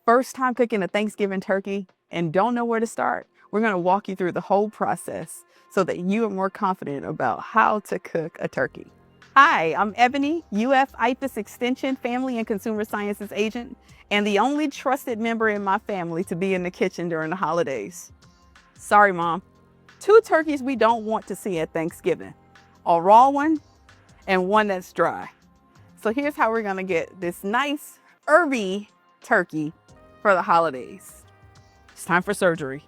First time cooking a Thanksgiving turkey and don't know where to start? We're going to walk you through the whole process so that you are more confident about how to cook a turkey. Hi, I'm Ebony, IFAS Extension Family and Consumer Sciences Agent, and the only trusted member in my family to be in the kitchen during the holidays. Sorry, Mom. 2 turkeys we don't want to see at Thanksgiving, a raw one and one that's dry. So here's how we're gonna get this nice herby turkey for the holidays. It's time for surgery.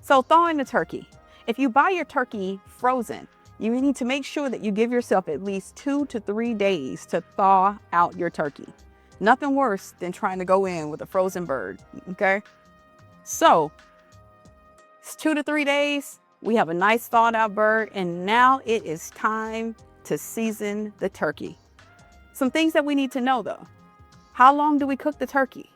So thaw in the turkey. If you buy your turkey frozen, you need to make sure that you give yourself at least 2 to 3 days to thaw out your turkey. Nothing worse than trying to go in with a frozen bird, okay? So it's 2 to 3 days. We have a nice thawed out bird, and now it is time to season the turkey. Some things that we need to know though. How long do we cook the turkey?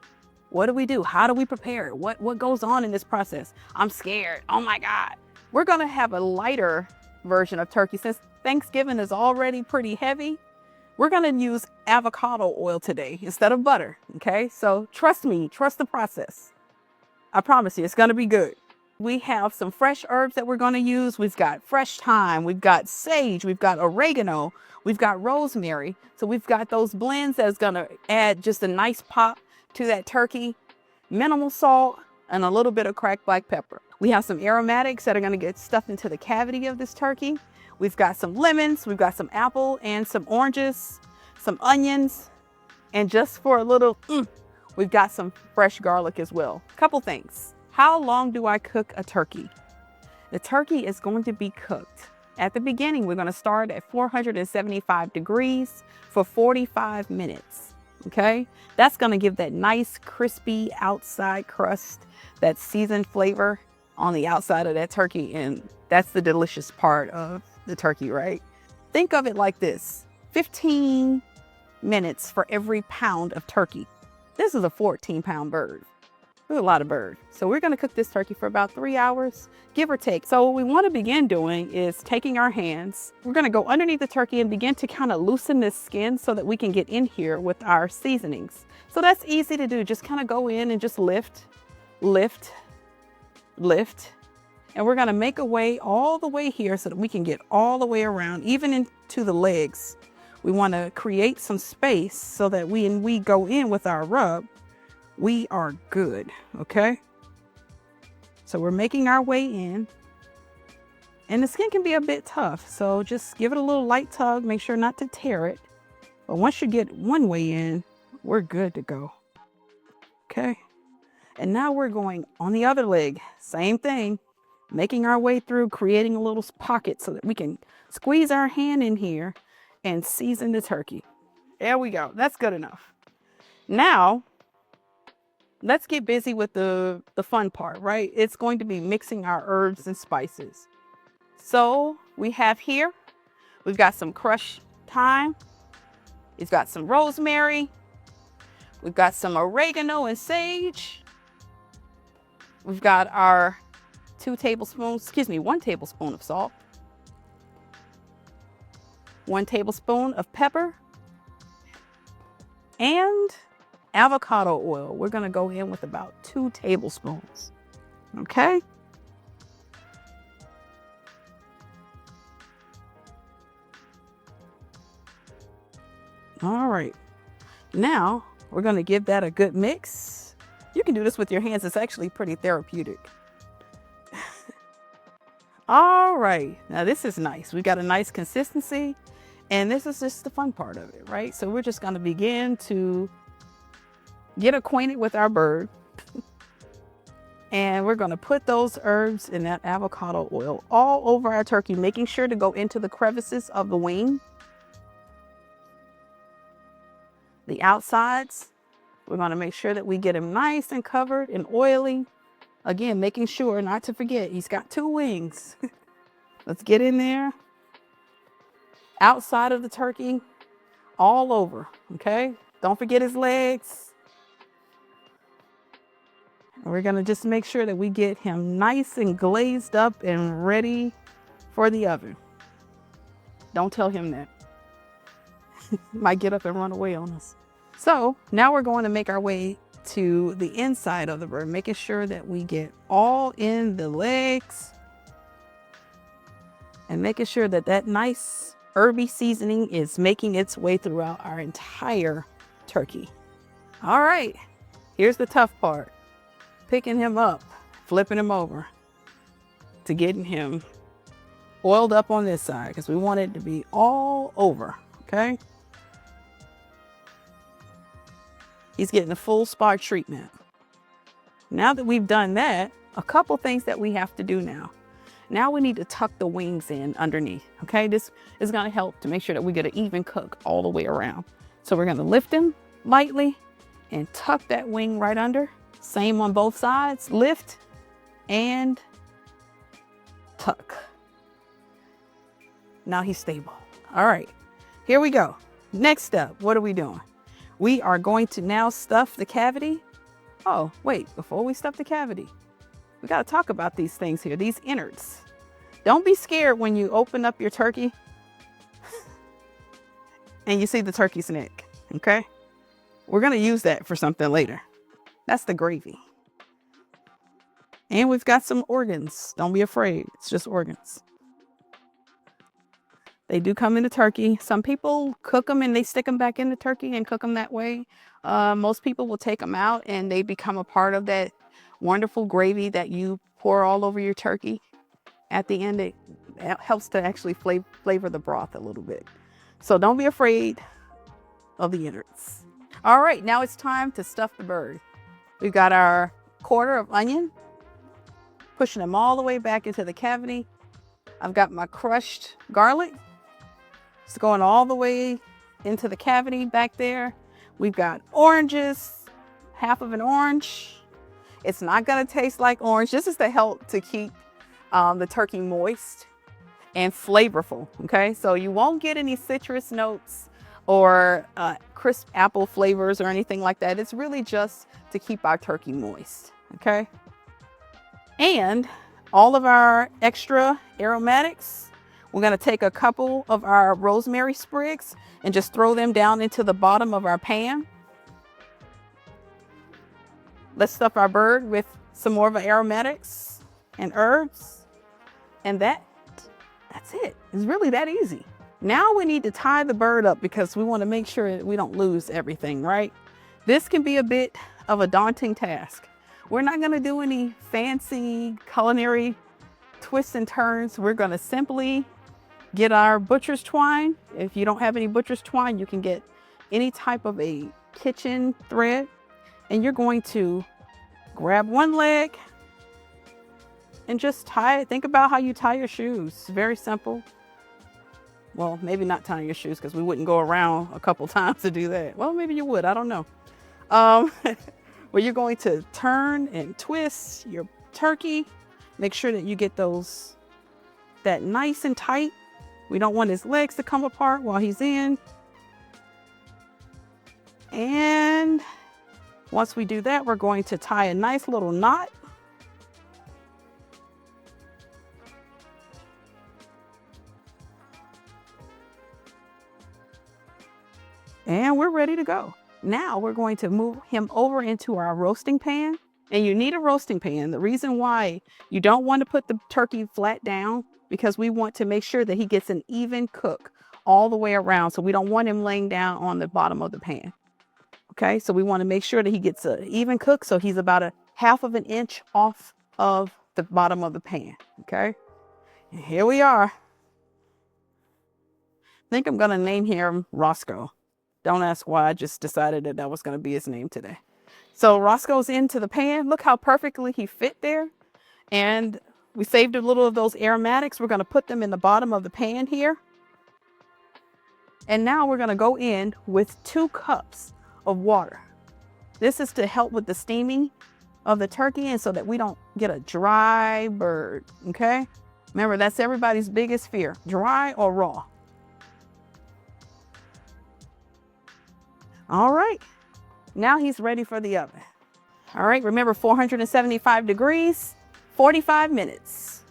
What do we do? How do we prepare it? What goes on in this process? I'm scared. Oh my God. We're gonna have a lighter version of turkey. Since Thanksgiving is already pretty heavy, we're gonna use avocado oil today instead of butter, okay? So trust me, trust the process. I promise you, it's gonna be good. We have some fresh herbs that we're gonna use. We've got fresh thyme, we've got sage, we've got oregano, we've got rosemary. So we've got those blends that's gonna add just a nice pop to that turkey, minimal salt, and a little bit of cracked black pepper. We have some aromatics that are gonna get stuffed into the cavity of this turkey. We've got some lemons, we've got some apple and some oranges, some onions, and just for a little, we've got some fresh garlic as well. Couple things. How long do I cook a turkey? The turkey is going to be cooked. At the beginning, we're gonna start at 475 degrees for 45 minutes, okay? That's gonna give that nice crispy outside crust, that seasoned flavor on the outside of that turkey, and that's the delicious part of the turkey, right? Think of it like this, 15 minutes for every pound of turkey. This is a 14-pound bird. There's a lot of bird. So we're gonna cook this turkey for about 3 hours, give or take. So what we wanna begin doing is taking our hands, we're gonna go underneath the turkey and begin to kind of loosen this skin so that we can get in here with our seasonings. So that's easy to do. Just kind of go in and just lift, lift, lift. And we're gonna make a way all the way here so that we can get all the way around, even into the legs. We wanna create some space so that when we go in with our rub, we are good, okay? So we're making our way in, and the skin can be a bit tough, so just give it a little light tug, make sure not to tear it. But once you get one way in, we're good to go, okay? And now we're going on the other leg, same thing, making our way through, creating a little pocket so that we can squeeze our hand in here and season the turkey. There we go, that's good enough. Now, let's get busy with the fun part, right? It's going to be mixing our herbs and spices. So we have here, we've got some crushed thyme. We've got some rosemary. We've got some oregano and sage. We've got our 1 tablespoon of salt. 1 tablespoon of pepper. And avocado oil. We're gonna go in with about 2 tablespoons, okay? All right, now we're gonna give that a good mix. You can do this with your hands, it's actually pretty therapeutic. All right, now this is nice. We got a nice consistency, and this is just the fun part of it, right? So we're just gonna begin to get acquainted with our bird. And we're gonna put those herbs in that avocado oil all over our turkey, making sure to go into the crevices of the wing. The outsides, we're gonna make sure that we get him nice and covered and oily. Again, making sure not to forget, he's got 2 wings. Let's get in there. Outside of the turkey, all over, okay? Don't forget his legs. We're gonna just make sure that we get him nice and glazed up and ready for the oven. Don't tell him that. Might get up and run away on us. So now we're going to make our way to the inside of the bird, making sure that we get all in the legs and making sure that that nice herby seasoning is making its way throughout our entire turkey. All right, here's the tough part. Picking him up, flipping him over to getting him oiled up on this side because we want it to be all over, okay? He's getting a full spot treatment. Now that we've done that, a couple things that we have to do now. Now we need to tuck the wings in underneath, okay? This is gonna help to make sure that we get an even cook all the way around. So we're gonna lift him lightly and tuck that wing right under. Same on both sides, lift and tuck. Now he's stable. All right, here we go. Next step, what are we doing? We are going to now stuff the cavity. Oh, wait, before we stuff the cavity, we got to talk about these things here, these innards. Don't be scared when you open up your turkey and you see the turkey's neck, okay? We're going to use that for something later. That's the gravy. And we've got some organs. Don't be afraid. It's just organs. They do come in the turkey. Some people cook them and they stick them back in the turkey and cook them that way. Most people will take them out and they become a part of that wonderful gravy that you pour all over your turkey. At the end, it helps to actually flavor the broth a little bit. So don't be afraid of the innards. All right, now it's time to stuff the bird. We've got our quarter of onion, pushing them all the way back into the cavity. I've got my crushed garlic. It's going all the way into the cavity back there. We've got oranges, half of an orange. It's not gonna taste like orange. This is to help to keep the turkey moist and flavorful, okay? So you won't get any citrus notes or crisp apple flavors or anything like that. It's really just to keep our turkey moist, okay? And all of our extra aromatics, we're gonna take a couple of our rosemary sprigs and just throw them down into the bottom of our pan. Let's stuff our bird with some more of our aromatics and herbs. And that's it. It's really that easy. Now we need to tie the bird up because we wanna make sure we don't lose everything, right? This can be a bit of a daunting task. We're not gonna do any fancy culinary twists and turns. We're gonna simply get our butcher's twine. If you don't have any butcher's twine, you can get any type of a kitchen thread. And you're going to grab one leg and just tie it. Think about how you tie your shoes. Very simple. Well, maybe not tying your shoes because we wouldn't go around a couple times to do that. Well, maybe you would, I don't know. Well, you're going to turn and twist your turkey. Make sure that you get that nice and tight. We don't want his legs to come apart while he's in. And once we do that, we're going to tie a nice little knot. And we're ready to go. Now we're going to move him over into our roasting pan. And you need a roasting pan. The reason why you don't want to put the turkey flat down, because we want to make sure that he gets an even cook all the way around. So we don't want him laying down on the bottom of the pan. Okay, so we want to make sure that he gets an even cook. So he's about a half of an inch off of the bottom of the pan. Okay, and here we are. I think I'm gonna name him Roscoe. Don't ask why, I just decided that was gonna be his name today. So Roscoe's into the pan. Look how perfectly he fit there. And we saved a little of those aromatics. We're gonna put them in the bottom of the pan here. And now we're gonna go in with 2 cups of water. This is to help with the steaming of the turkey and so that we don't get a dry bird, okay? Remember, that's everybody's biggest fear, dry or raw. All right, now he's ready for the oven. All right, remember 475 degrees, 45 minutes.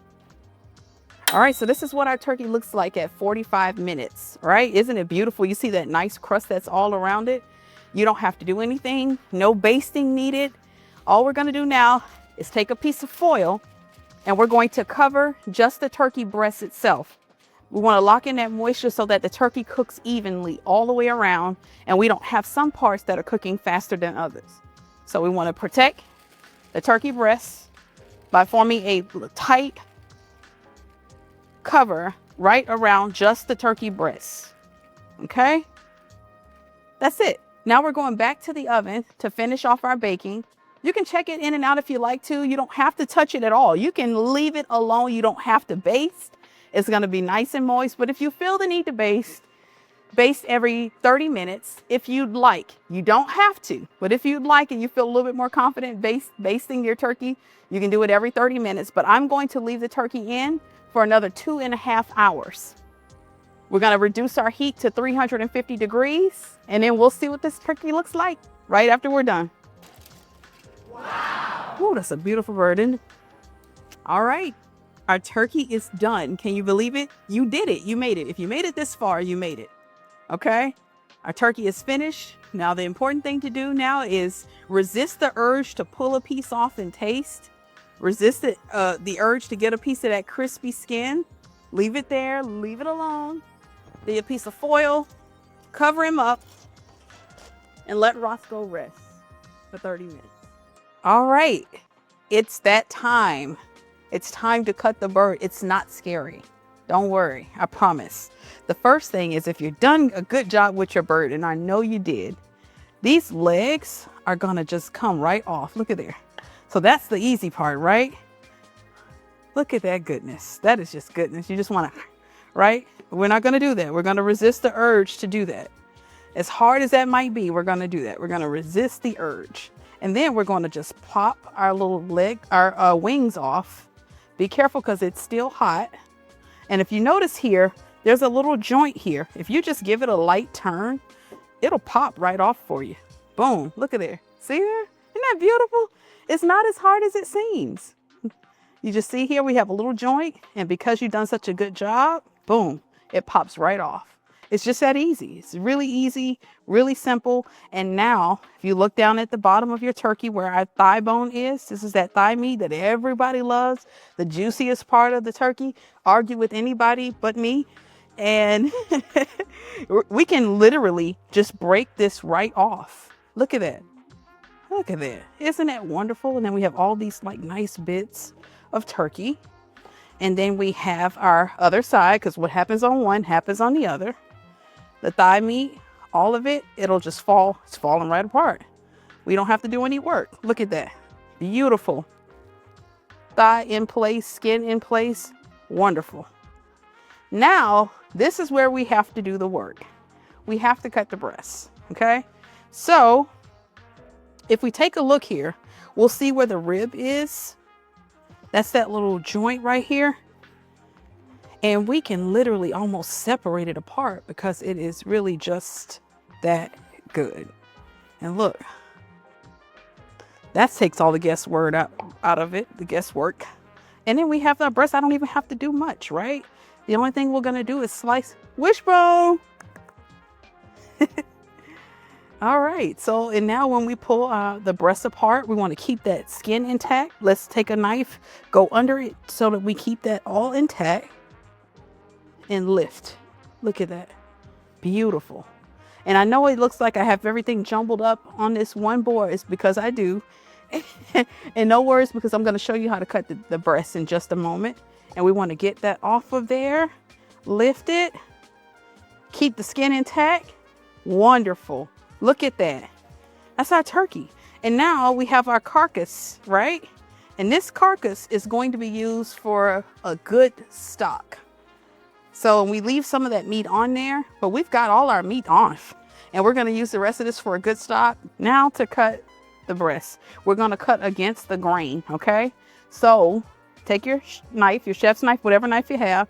All right, so this is what our turkey looks like at 45 minutes, right? Isn't it beautiful? You see that nice crust that's all around it? You don't have to do anything, no basting needed. All we're gonna do now is take a piece of foil and we're going to cover just the turkey breast itself. We want to lock in that moisture so that the turkey cooks evenly all the way around and we don't have some parts that are cooking faster than others. So we want to protect the turkey breast by forming a tight cover right around just the turkey breast. Okay, that's it. Now we're going back to the oven to finish off our baking. You can check it in and out if you like to. You don't have to touch it at all. You can leave it alone. You don't have to baste. It's going to be nice and moist. But if you feel the need to baste every 30 minutes if you'd like. You don't have to, but if you'd like and you feel a little bit more confident basting your turkey, you can do it every 30 minutes. But I'm going to leave the turkey in for another 2.5 hours. We're going to reduce our heat to 350 degrees and then we'll see what this turkey looks like right after we're done. Wow. Oh, that's a beautiful bird, isn't it? All right. Our turkey is done. Can you believe it? You did it. You made it. If you made it this far, you made it. Okay. Our turkey is finished. Now, the important thing to do now is resist the urge to pull a piece off and taste. Resist the urge to get a piece of that crispy skin. Leave it there. Leave it alone. Do a piece of foil. Cover him up. And let Roscoe rest for 30 minutes. All right. It's that time. It's time to cut the bird. It's not scary. Don't worry. I promise. The first thing is if you've done a good job with your bird, and I know you did, these legs are going to just come right off. Look at there. So that's the easy part, right? Look at that goodness. That is just goodness. You just want to, right? We're not going to do that. We're going to resist the urge to do that. As hard as that might be, we're going to do that. We're going to resist the urge. And then we're going to just pop our little our wings off. Be careful because it's still hot. And if you notice here, there's a little joint here. If you just give it a light turn, it'll pop right off for you. Boom. Look at there. See there? Isn't that beautiful? It's not as hard as it seems. You just see here we have a little joint. And because you've done such a good job, boom, it pops right off. It's just that easy. It's really easy, really simple. And now, if you look down at the bottom of your turkey where our thigh bone is, this is that thigh meat that everybody loves, the juiciest part of the turkey. Argue with anybody but me. And we can literally just break this right off. Look at that. Look at that. Isn't that wonderful? And then we have all these like nice bits of turkey. And then we have our other side, because what happens on one happens on the other. The thigh meat, all of it, it'll just fall. It's falling right apart. We don't have to do any work. Look at that. Beautiful. Thigh in place, skin in place. Wonderful. Now, this is where we have to do the work. We have to cut the breasts. Okay. So if we take a look here, we'll see where the rib is. That's that little joint right here. And we can literally almost separate it apart because it is really just that good. And look, that takes all the guesswork out of it, the guesswork. And then we have the breast. I don't even have to do much, right? The only thing we're going to do is slice wishbone. All right. So, and now when we pull the breast apart, we want to keep that skin intact. Let's take a knife, go under it so that we keep that all intact. And lift. Look at that. Beautiful. And I know it looks like I have everything jumbled up on this one board. It's because I do. And no worries, because I'm going to show you how to cut the breast in just a moment. And we want to get that off of there. Lift it. Keep the skin intact. Wonderful. Look at that. That's our turkey. And now we have our carcass, right? And this carcass is going to be used for a good stock. So we leave some of that meat on there, but we've got all our meat off. And we're going to use the rest of this for a good stock. Now to cut the breast, we're going to cut against the grain, okay? So take your knife, your chef's knife, whatever knife you have.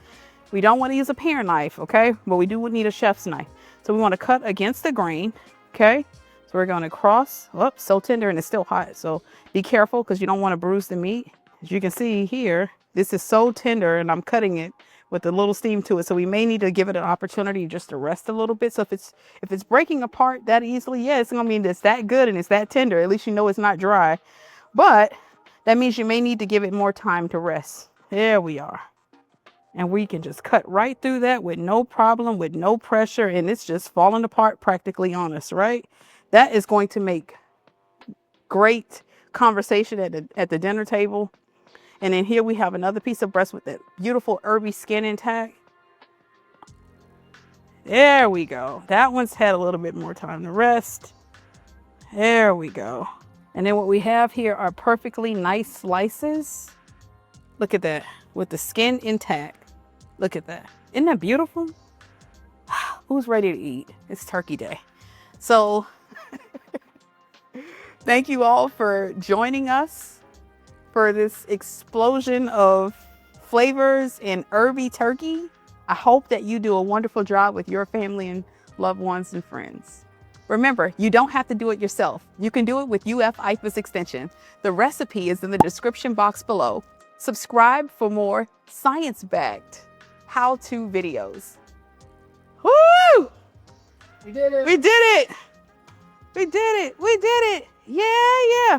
We don't want to use a paring knife, okay? But we do need a chef's knife. So we want to cut against the grain, okay? So we're going to cross. Oh, so tender and it's still hot. So be careful because you don't want to bruise the meat. As you can see here, this is so tender and I'm cutting it with a little steam to it. So we may need to give it an opportunity just to rest a little bit. So if it's breaking apart that easily, yeah, it's gonna mean it's that good and it's that tender. At least you know it's not dry. But that means you may need to give it more time to rest. There we are. And we can just cut right through that with no problem, with no pressure, and it's just falling apart practically on us, right? That is going to make great conversation at the dinner table. And then here we have another piece of breast with that beautiful herby skin intact. There we go. That one's had a little bit more time to rest. There we go. And then what we have here are perfectly nice slices. Look at that, with the skin intact. Look at that. Isn't that beautiful? Who's ready to eat? It's turkey day. So thank you all for joining us for this explosion of flavors in herby turkey. I hope that you do a wonderful job with your family and loved ones and friends. Remember, you don't have to do it yourself. You can do it with IFAS Extension. The recipe is in the description box below. Subscribe for more science-backed how-to videos. Woo! We did it. We did it! We did it! We did it! Yeah, yeah!